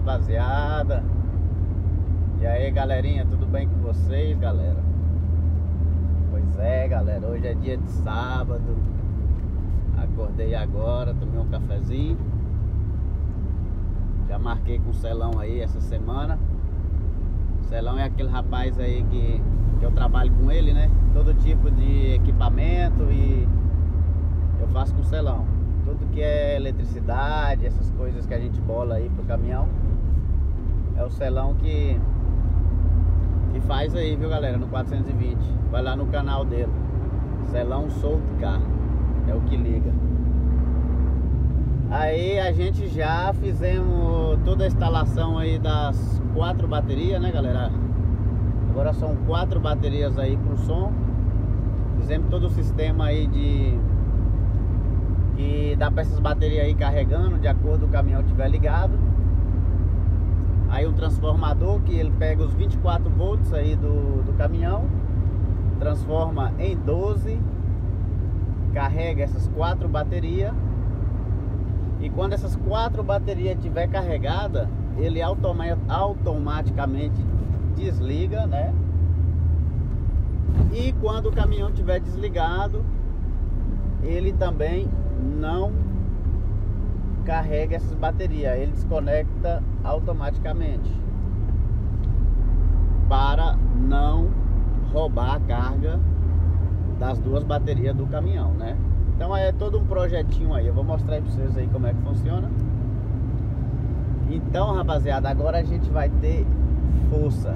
rapaziada. E aí, galerinha, tudo bem com vocês, galera? Pois é, galera, hoje é dia de sábado. Acordei agora, tomei um cafezinho. Já marquei com o Celão aí essa semana. O Celão é aquele rapaz aí que eu trabalho com ele, né? Todo tipo de equipamento e eu faço com o Celão. Tudo que é eletricidade, essas coisas que a gente bola aí pro caminhão, é o Celão que faz aí, viu, galera, no 420. Vai lá no canal dele, Celão Soulcar, é o que liga. Aí a gente já fizemos toda a instalação aí das 4 baterias, né, galera? Agora são 4 baterias aí pro som. Fizemos todo o sistema aí que dá para essas baterias aí carregando de acordo com o caminhão estiver ligado. Aí o transformador que ele pega os 24 volts aí do caminhão, transforma em 12, carrega essas 4 baterias. E quando essas 4 baterias estiver carregada, ele automaticamente desliga, né? E quando o caminhão estiver desligado, ele também não carrega essas baterias, ele desconecta automaticamente para não roubar a carga das 2 baterias do caminhão, né? Então é todo um projetinho aí, eu vou mostrar aí pra vocês aí como é que funciona. Então, rapaziada, agora a gente vai ter força.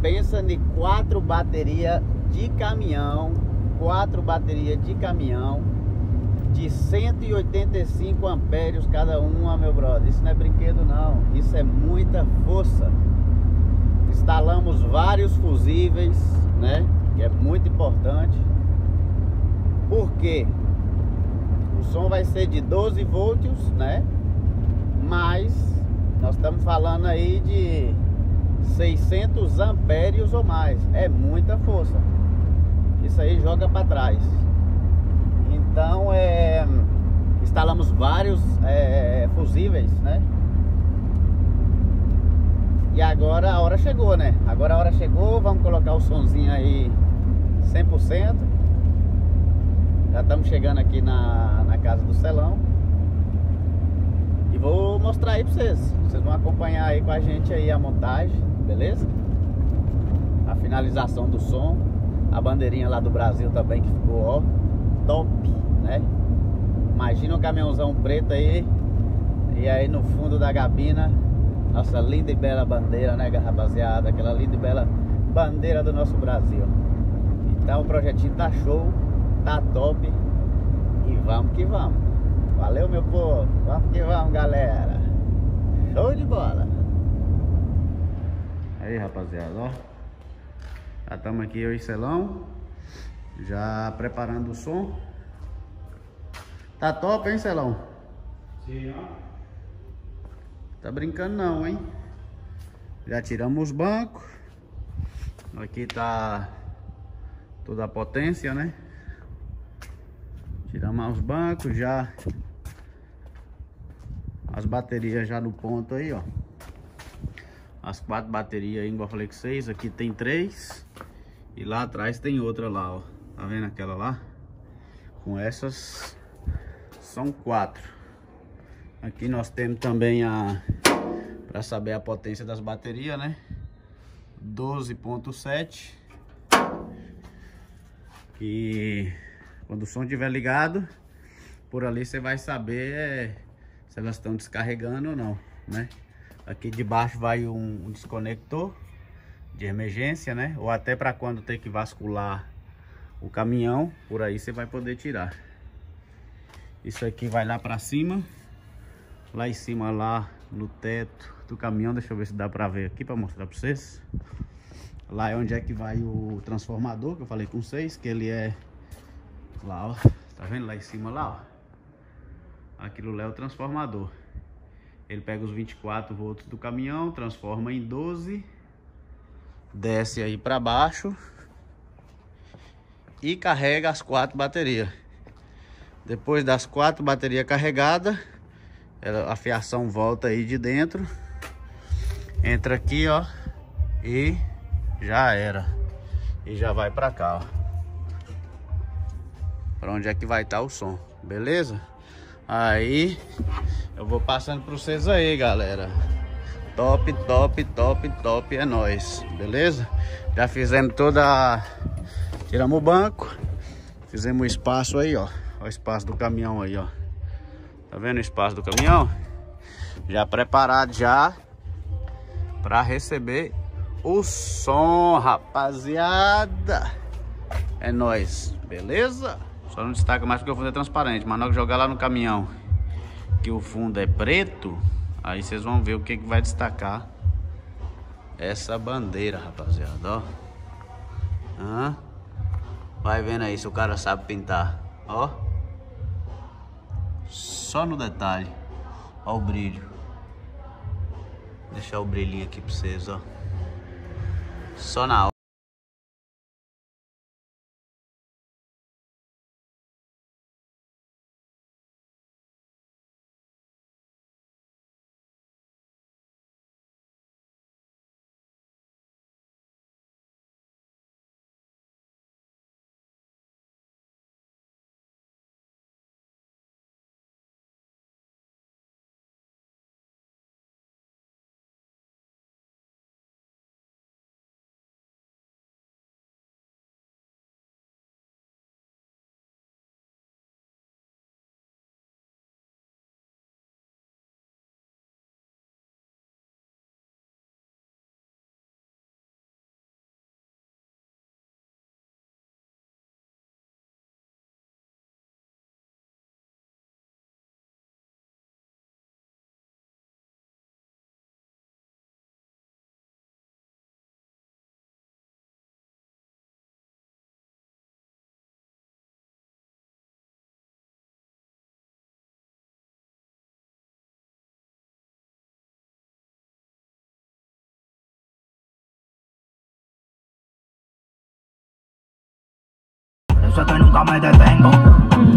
Pensa em 4 baterias de caminhão, 4 baterias de caminhão de 185 ampérios cada uma, meu brother. Isso não é brinquedo não, isso é muita força. Instalamos vários fusíveis, né, que é muito importante. Porque o som vai ser de 12 volts, né, mas nós estamos falando aí de 600 ampérios ou mais. É muita força. Isso aí joga para trás. Então instalamos vários fusíveis, né? E agora a hora chegou, né? Agora a hora chegou, vamos colocar o sonzinho aí 100%. Já estamos chegando aqui na casa do Celão. E vou mostrar aí pra vocês. Vocês vão acompanhar aí com a gente aí a montagem, beleza? A finalização do som. A bandeirinha lá do Brasil também que ficou, ó, top, né? Imagina um caminhãozão preto aí. E aí no fundo da gabina, nossa linda e bela bandeira, né, rapaziada? Aquela linda e bela bandeira do nosso Brasil. Então o projetinho tá show, tá top. E vamos que vamos. Valeu, meu povo. Vamos que vamos, galera. Show de bola. Aí, rapaziada, ó. Já estamos aqui, eu e Celão, já preparando o som. Tá top, hein, Celão? Sim, ó. Tá brincando não, hein? Já tiramos os bancos. Aqui tá toda a potência, né? Tiramos os bancos, já as baterias já no ponto aí, ó. As 4 baterias aí, igual eu falei com vocês. Aqui tem 3 e lá atrás tem outra lá, ó. Tá vendo aquela lá? Com essas são 4. Aqui nós temos também para saber a potência das baterias, né? 12.7. E quando o som estiver ligado, por ali você vai saber se elas estão descarregando ou não, né? Aqui de baixo vai um desconector de emergência, né? Ou até para quando ter que vascular o caminhão, por aí você vai poder tirar. Isso aqui vai lá para cima. Lá em cima, lá no teto do caminhão, deixa eu ver se dá para ver aqui para mostrar para vocês. Lá é onde é que vai o transformador, que eu falei com vocês, que ele é lá, ó. Tá vendo lá em cima lá, ó? Aquilo lá é o transformador. Ele pega os 24 volts do caminhão, transforma em 12, desce aí para baixo e carrega as 4 baterias. Depois das 4 baterias carregadas, a fiação volta aí de dentro Entra aqui, ó, e já era. E já vai pra cá, ó. Pra onde é que vai estar o som, beleza? Aí eu vou passando pra vocês aí, galera. Top, top, top, top, é nóis, beleza? Já fizemos toda... Tiramos o banco. Fizemos o espaço aí, ó. Ó o espaço do caminhão aí, ó. Tá vendo o espaço do caminhão? Já preparado já pra receber o som, rapaziada. É nóis, beleza? Só não destaca mais porque o fundo é transparente. Mas na hora que jogar lá no caminhão que o fundo é preto, aí vocês vão ver o que vai destacar essa bandeira, rapaziada, ó. Vai vendo aí se o cara sabe pintar, ó. Só no detalhe. Ó o brilho. Vou deixar o brilhinho aqui pra vocês, ó. Só na hora. Eso es que nunca me detengo.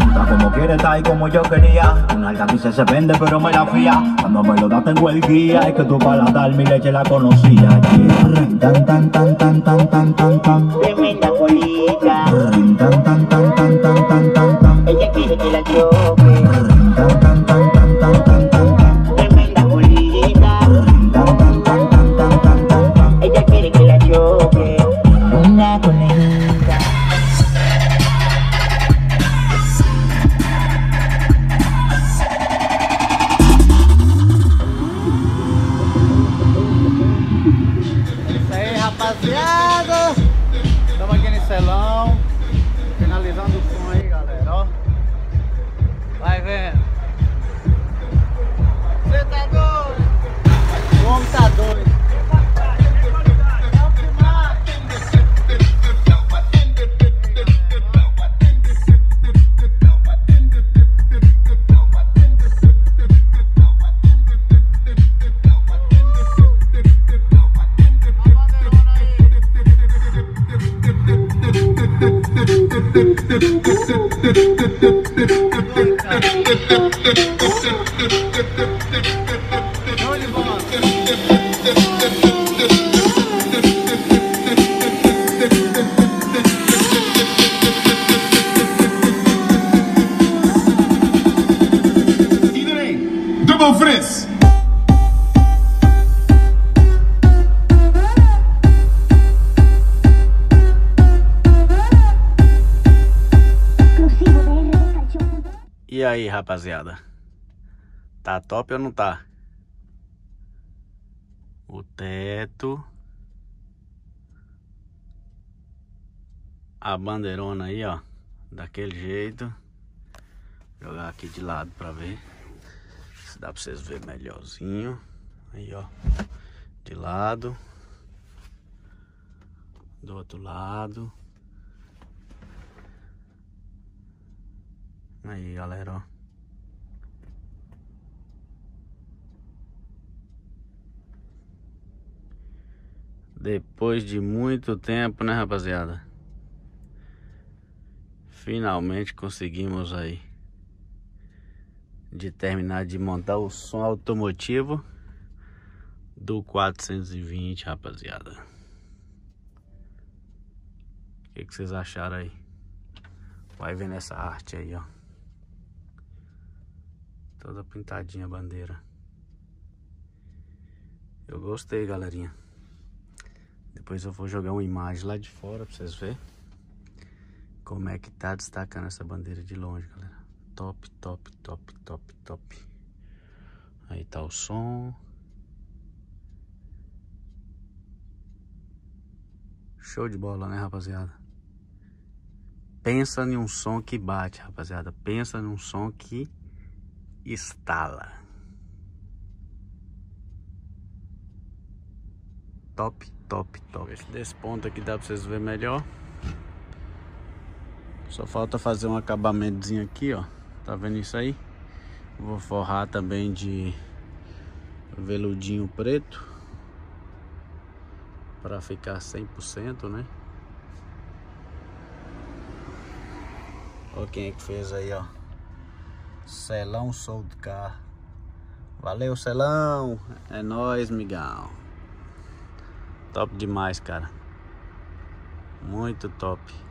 Está como quiere, está ahí como yo quería. Una alta quise se vende, pero me la fía. Cuando me lo da tengo el guía. Es que tu paladar mi leche la conocía. Tan tan tan tan tan tan tan tan. Tremenda colita. Tan tan tan tan tan tan tan tan. Ella quiere que la choque. Tan tan tan tan tan tan tan tan. Tremenda colita. Tan tan tan tan tan tan tan tan. Ella quiere que la choque. Una conejita. Rapaziada, estamos aqui no Celão, finalizando o som aí, galera, ó. Vai vendo. Você tá doido? O homem tá doido. Double Frizz. E aí, rapaziada? Tá top ou não tá? O teto. A bandeirona aí, ó. Daquele jeito. Vou jogar aqui de lado pra ver. Se dá pra vocês verem melhorzinho. Aí, ó. De lado. Do outro lado. Aí, galera, ó. Depois de muito tempo, né, rapaziada? Finalmente conseguimos aí de terminar de montar o som automotivo do 420, rapaziada. O que vocês acharam aí? Vai vendo essa arte aí, ó. Toda pintadinha a bandeira. Eu gostei, galerinha. Depois eu vou jogar uma imagem lá de fora pra vocês verem como é que tá destacando essa bandeira de longe, galera. Top, top, top, top, top. Aí tá o som. Show de bola, né, rapaziada? Pensa em um som que bate, rapaziada. Pensa num som que estala. Top, top, top. Desse ponto aqui dá pra vocês verem melhor. Só falta fazer um acabamentozinho aqui, ó. Tá vendo isso aí? Vou forrar também de veludinho preto pra ficar 100%, né? Olha quem é que fez aí, ó. Celão Soul Car. Valeu, Celão. É nóis, migão. Top demais, cara. Muito top.